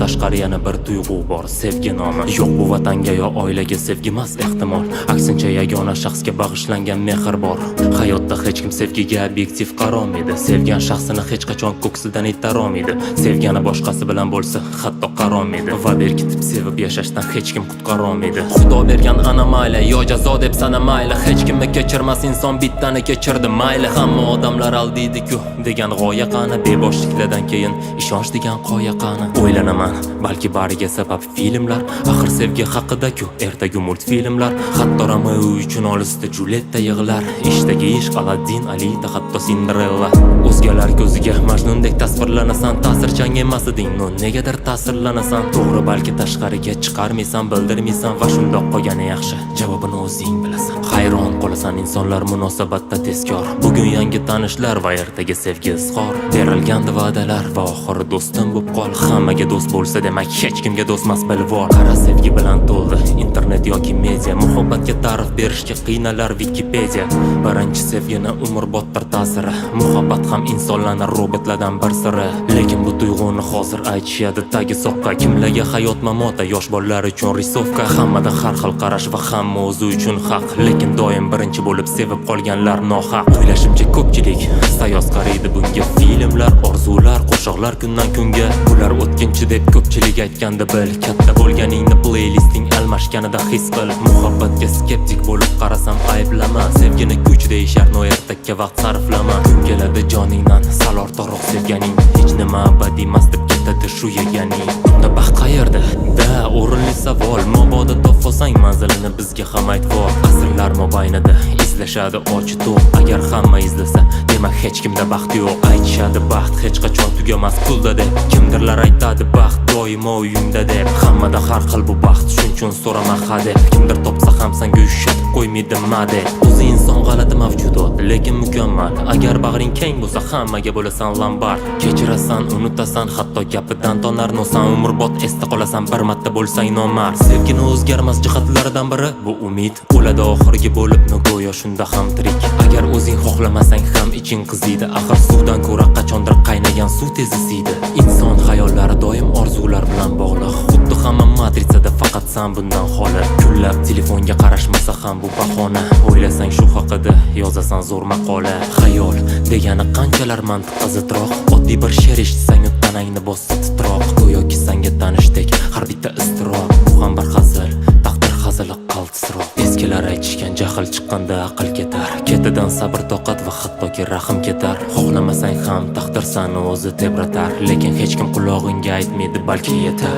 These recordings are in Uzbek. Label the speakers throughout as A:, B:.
A: tashqari yana bir tuyg'u bor, sevgi nomi. Yo'q bu vatanga yo oilaga sevgi emas ehtimol, aksincha yagona shaxsga bag'ishlangan mehr bor. Hayotda hech kim sevgiga obyektiv qarolmaydi, sevgan shaxsini hech qachon ko'ksidan itarolmaydi. Sevgani boshqasi bilan bo'lsa hatto qarolmaydi va berkitib sevib yashashdan hech kim qutqarolmaydi. Xudo bergan ana mayli yo jazo deb sanamayli, hech kimni kechirmas inson bittani kechirdi mayli. Hamma odamlar aldiydi-ku degan g'oya qani, beboshliklardan keyin ishonch degan qoya qani. O'ylanaman, balki bariga sabab filmlar, axir sevgi haqida-ku ertaga multfilmlar. Hatto Romeo uchun olisda Julietta yig'lar, ishdagi ishq Aladdin, Alita, hatto Cinderella. O'zgalar ko'ziga Majnundek tasvirlanasan, ta'sirchan emas eding, no negadir ta'sirlanasan. To'g'ri, balki tashqariga chiqarmaysan, bildirmaysan va shundoq qolgani yaxshi, javobini o'zing bilasan. Hayron qolasan insonlar munosabatda tezkor, bugun yangi tanishlar va ertaga sevgi izhor. Berilgandi va'dalar va oxiri do'stim bo'lib qol. Hammaga do'st bo'lsa demak hech kimga do'stmas bilvor. Qara sevgi bilan to'ldi internet yoki media, muhabbatga ta'rif berishga qiynalar Wikipedia. Birinchi sevgini umrboddir ta'siri, muhabbat ham insonlarni robotlardan bir siri. Lekin bu tuyg'uni hozir aytishadi tagi soqqa. Kimlarga hayot mamota, yosh bolalar uchun risovka. Hammada har xil qarash va hamma o'zi uchun haq, lekin doim birinchi bo'lib sevib qolganlar nohaq. O'ylashimcha ko'pchilik sayoz qaraydi bunga, filmlar, orzular, qo'shiqlar kundan kunga. Bular o'tkinchi deb ko'pchilik aytganda bil, katta bo'lganingni playlisting almashganida his qil. Muhabbatga skeptik bo'lib qarasam ayblama, sevgini kuch deyishar, no ertakka vaqt sarflama. Kun keladi joningdan sal ortiqroq sevganing, hech nima abadiy emas deb ketadi shu yeganing. Unda baxt qayerda? Da o'rinli savol, mabodo topsang manzilini bizga ham aytvoq. Asrlar mobaynida izlashadi och to'q, agar hamma izlasa demak hech kimda baxt yo'q. Aytishadi baxt hech qachon tugamas pulda deb, kimdirlar aytadi baxt doimo uyingda deb. Hammada har xil bu baxt, shuning uchun so'rama hadeb. Kimdir topsa ham senga ushlatib qo'ymaydi madeb. O'zi inson g'alati mavjudot, lekin mukammal. Agar bag'ring keng bo'lsa hammaga bo'lasan lombard. Kechirasan, unutasan, hatto gapidan tonar nosan, umrbod esda qolasan bir marta bo'lsang nomard. Sevgini o'zgarmas jihatlaridan biri bu umid, o'ladi oxirgi bo'lib go'yo shunda ham tirik. Agar o'zing xohlamasang ham iching qiziydi, axir suvdan ko'ra qachondir qaynagan suv tez isiydi. Inson hayollari doim orzular bilan bog'liq, xuddi hamma matritsada, faqat sen bundan xoli. Kunlab telefonga qarashmasa ham bu bahona, o'ylasang shu haqida yozasan zo'r maqola. Xayol degani qanchalar mantiqqa zidroq, oddiy bir she'r eshitsang tanangni bossa titroq. Go'yoki senga tanishdek har bitta iztirob, bu ham bir hazil, taqdir hazili qaltisroq. Eskilar aytishgan jahl chiqqanda aql ketar, ketidan sabr toqat va hattoki rahm ketar. Xohlamasang ham taqdir seni o'zi tebratar, lekin hech kim qulog'ingga aytmaydi balki yetar.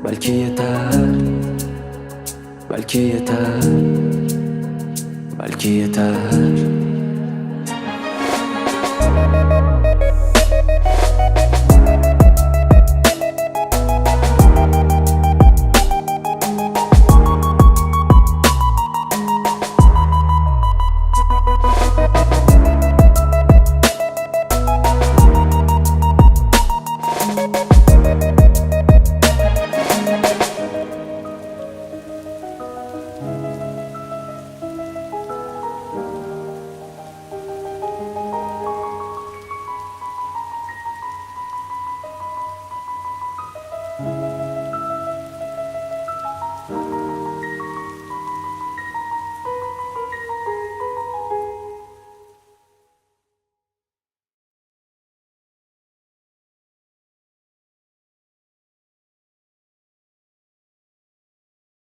A: Balki yetar, balki yetar, balki yetar.